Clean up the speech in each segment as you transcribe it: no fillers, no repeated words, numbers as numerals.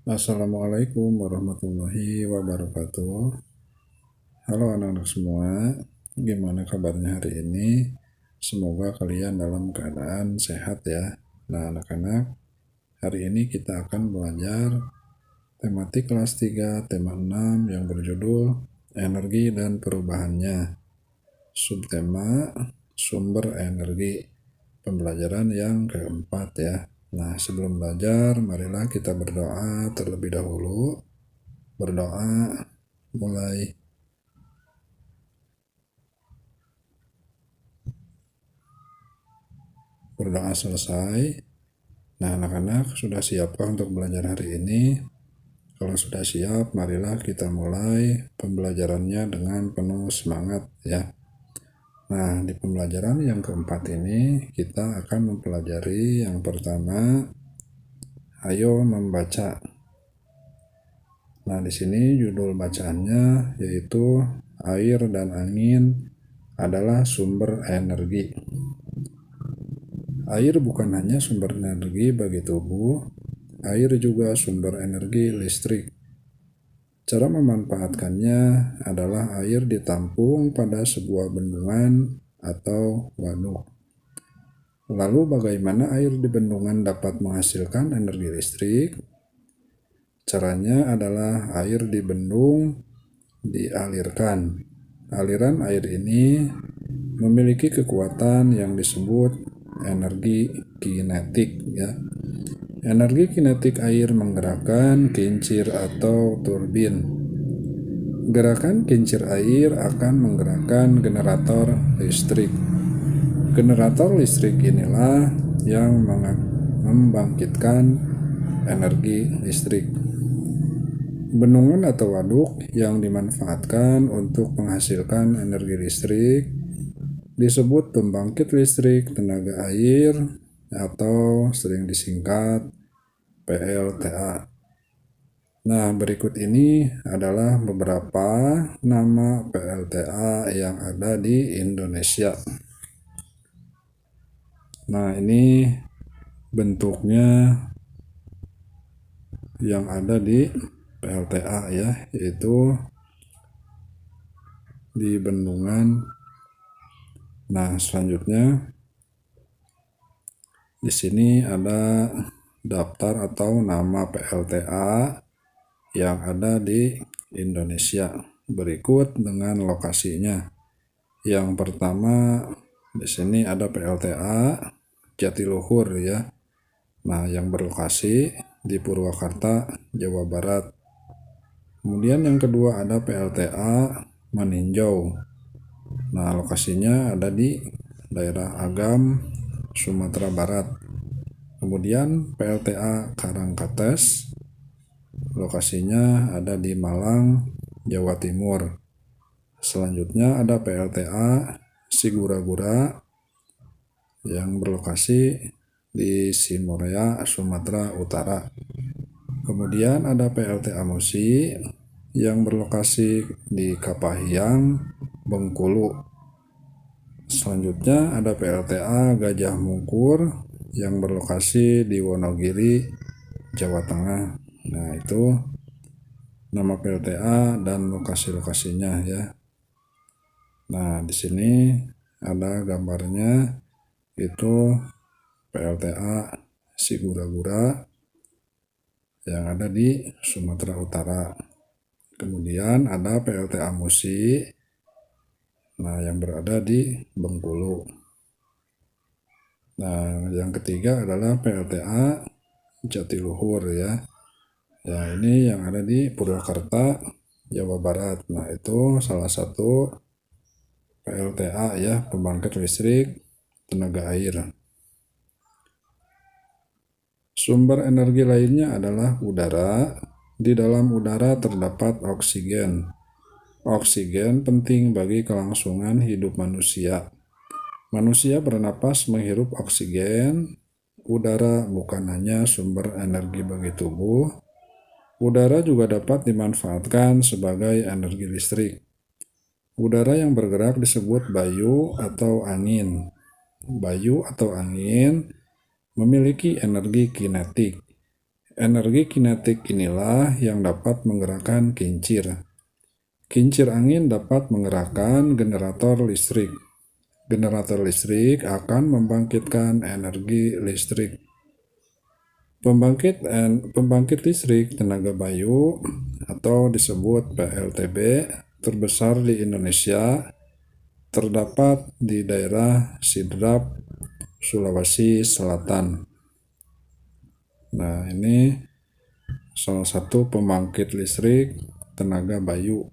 Assalamualaikum warahmatullahi wabarakatuh. Halo anak-anak semua, gimana kabarnya hari ini? Semoga kalian dalam keadaan sehat ya. Nah anak-anak, hari ini kita akan belajar tematik kelas 3, tema 6 yang berjudul Energi dan Perubahannya. Subtema Sumber Energi, pembelajaran yang keempat ya. Nah sebelum belajar, marilah kita berdoa terlebih dahulu. Berdoa mulai. Berdoa selesai. Nah anak-anak sudah siapkah untuk belajar hari ini? Kalau sudah siap, marilah kita mulai pembelajarannya dengan penuh semangat ya. Nah di pembelajaran yang keempat ini kita akan mempelajari yang pertama, ayo membaca. Nah di sini judul bacaannya yaitu air dan angin adalah sumber energi. Air bukan hanya sumber energi bagi tubuh, air juga sumber energi listrik. Cara memanfaatkannya adalah air ditampung pada sebuah bendungan atau waduk. Lalu bagaimana air di bendungan dapat menghasilkan energi listrik? Caranya adalah air di bendung dialirkan. Aliran air ini memiliki kekuatan yang disebut energi kinetik ya. Energi kinetik air menggerakkan kincir atau turbin. Gerakan kincir air akan menggerakkan generator listrik. Generator listrik inilah yang membangkitkan energi listrik. Bendungan atau waduk yang dimanfaatkan untuk menghasilkan energi listrik disebut pembangkit listrik tenaga air atau sering disingkat PLTA. Nah, berikut ini adalah beberapa nama PLTA yang ada di Indonesia. Nah, ini bentuknya yang ada di PLTA ya, yaitu di bendungan. Nah, selanjutnya di sini ada daftar atau nama PLTA yang ada di Indonesia. Berikut dengan lokasinya. Yang pertama di sini ada PLTA Jatiluhur ya. Nah, yang berlokasi di Purwakarta, Jawa Barat. Kemudian yang kedua ada PLTA Maninjau. Nah, lokasinya ada di daerah Agam, Sumatera Barat. Kemudian PLTA Karangkates, lokasinya ada di Malang, Jawa Timur. Selanjutnya ada PLTA Sigura-gura yang berlokasi di Simorea, Sumatera Utara. Kemudian ada PLTA Musi yang berlokasi di Kapahiang, Bengkulu. Selanjutnya ada PLTA Gajah Mungkur yang berlokasi di Wonogiri, Jawa Tengah. Nah, itu nama PLTA dan lokasi-lokasinya ya. Nah, di sini ada gambarnya, itu PLTA Sigura-gura yang ada di Sumatera Utara. Kemudian ada PLTA Musi, nah yang berada di Bengkulu. Nah, yang ketiga adalah PLTA Jatiluhur ya. Ya, ini yang ada di Purwakarta, Jawa Barat. Nah, itu salah satu PLTA ya, pembangkit listrik tenaga air. Sumber energi lainnya adalah udara. Di dalam udara terdapat oksigen. Oksigen penting bagi kelangsungan hidup manusia. Manusia bernapas menghirup oksigen. Udara bukan hanya sumber energi bagi tubuh, udara juga dapat dimanfaatkan sebagai energi listrik. Udara yang bergerak disebut bayu atau angin. Bayu atau angin memiliki energi kinetik. Energi kinetik inilah yang dapat menggerakkan kincir. Kincir angin dapat menggerakkan generator listrik. Generator listrik akan membangkitkan energi listrik. Pembangkit listrik tenaga bayu atau disebut PLTB terbesar di Indonesia terdapat di daerah Sidrap, Sulawesi Selatan. Nah, ini salah satu pembangkit listrik tenaga bayu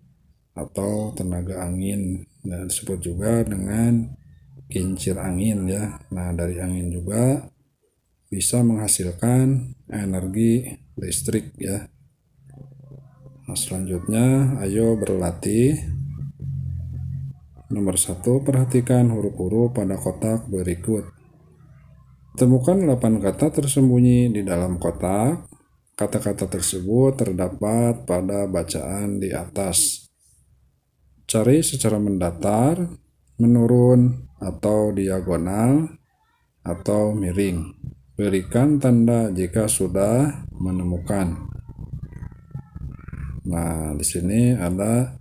atau tenaga angin. Nah, disebut juga dengan kincir angin ya. Nah, dari angin juga bisa menghasilkan energi listrik ya. Nah, selanjutnya ayo berlatih. Nomor 1, perhatikan huruf-huruf pada kotak berikut. Temukan 8 kata tersembunyi di dalam kotak. Kata-kata tersebut terdapat pada bacaan di atas. Cari secara mendatar, menurun, atau diagonal, atau miring. Berikan tanda jika sudah menemukan. Nah, di sini ada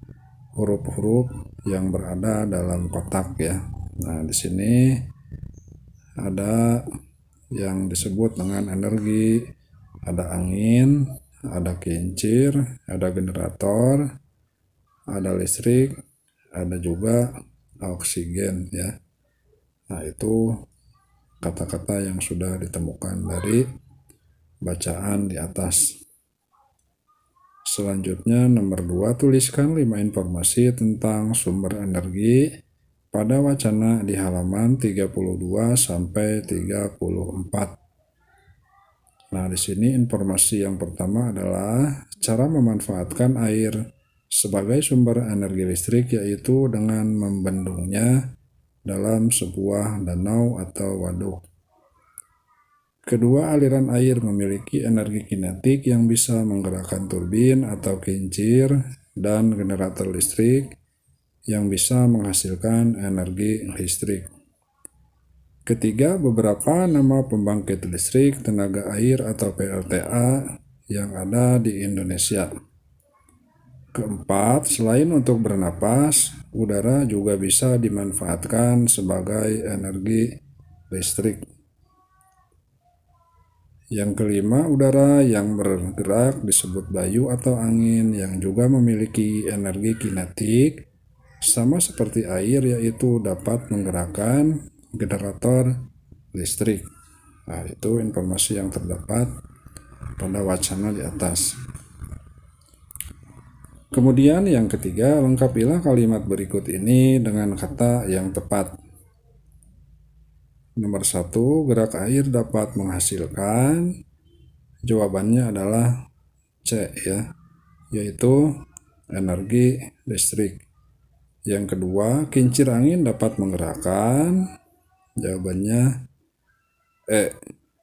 huruf-huruf yang berada dalam kotak ya. Nah, di sini ada yang disebut dengan energi, ada angin, ada kincir, ada generator, ada listrik, ada juga oksigen ya. Nah, itu kata-kata yang sudah ditemukan dari bacaan di atas. Selanjutnya nomor 2, tuliskan 5 informasi tentang sumber energi pada wacana di halaman 32 sampai 34. Nah, di sini informasi yang pertama adalah cara memanfaatkan air sebagai sumber energi listrik, yaitu dengan membendungnya dalam sebuah danau atau waduk. Kedua, aliran air memiliki energi kinetik yang bisa menggerakkan turbin atau kincir dan generator listrik yang bisa menghasilkan energi listrik. Ketiga, beberapa nama pembangkit listrik tenaga air atau PLTA yang ada di Indonesia. Keempat, selain untuk bernapas, udara juga bisa dimanfaatkan sebagai energi listrik. Yang kelima, udara yang bergerak disebut bayu atau angin yang juga memiliki energi kinetik sama seperti air, yaitu dapat menggerakkan generator listrik. Nah, itu informasi yang terdapat pada wacana di atas. Kemudian yang ketiga, lengkapilah kalimat berikut ini dengan kata yang tepat. Nomor 1, gerak air dapat menghasilkan. Jawabannya adalah C ya, yaitu energi listrik. Yang kedua, kincir angin dapat menggerakkan. Jawabannya E,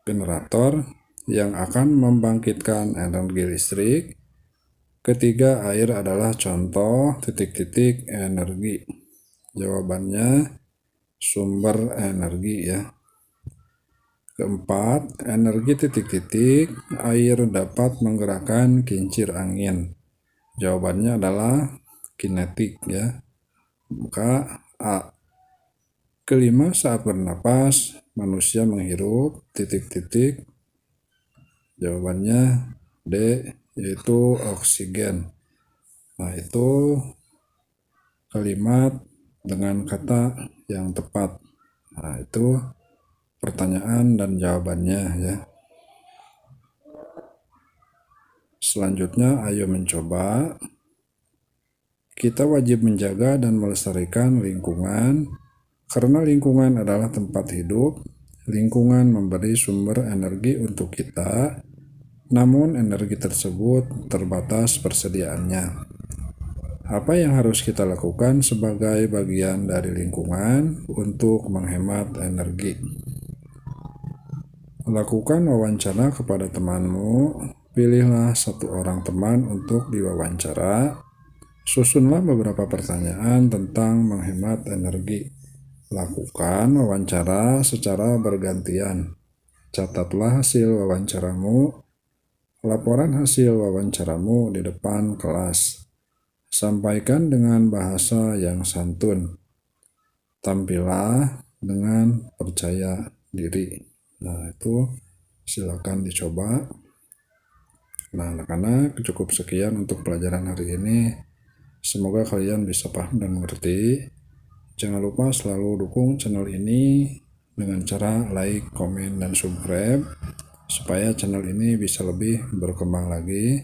generator yang akan membangkitkan energi listrik. Ketiga, air adalah contoh titik-titik energi. Jawabannya sumber energi ya. Keempat, energi titik-titik air dapat menggerakkan kincir angin. Jawabannya adalah kinetik ya. Maka A. Kelima, saat bernapas manusia menghirup titik-titik. Jawabannya D, yaitu oksigen. Nah, itu kalimat dengan kata yang tepat. Nah, itu pertanyaan dan jawabannya ya. Selanjutnya ayo mencoba. Kita wajib menjaga dan melestarikan lingkungan karena lingkungan adalah tempat hidup. Lingkungan memberi sumber energi untuk kita, namun energi tersebut terbatas persediaannya. Apa yang harus kita lakukan sebagai bagian dari lingkungan untuk menghemat energi? Lakukan wawancara kepada temanmu. Pilihlah satu orang teman untuk diwawancara. Susunlah beberapa pertanyaan tentang menghemat energi. Lakukan wawancara secara bergantian. Catatlah hasil wawancaramu laporan hasil wawancaramu di depan kelas. Sampaikan dengan bahasa yang santun. Tampillah dengan percaya diri. Nah, itu silakan dicoba. Nah, anak-anak, cukup sekian untuk pelajaran hari ini. Semoga kalian bisa paham dan mengerti. Jangan lupa selalu dukung channel ini dengan cara like, komen, dan subscribe supaya channel ini bisa lebih berkembang lagi,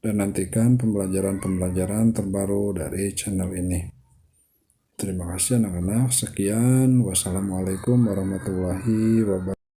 dan nantikan pembelajaran-pembelajaran terbaru dari channel ini. Terima kasih anak-anak. Sekian. Wassalamualaikum warahmatullahi wabarakatuh.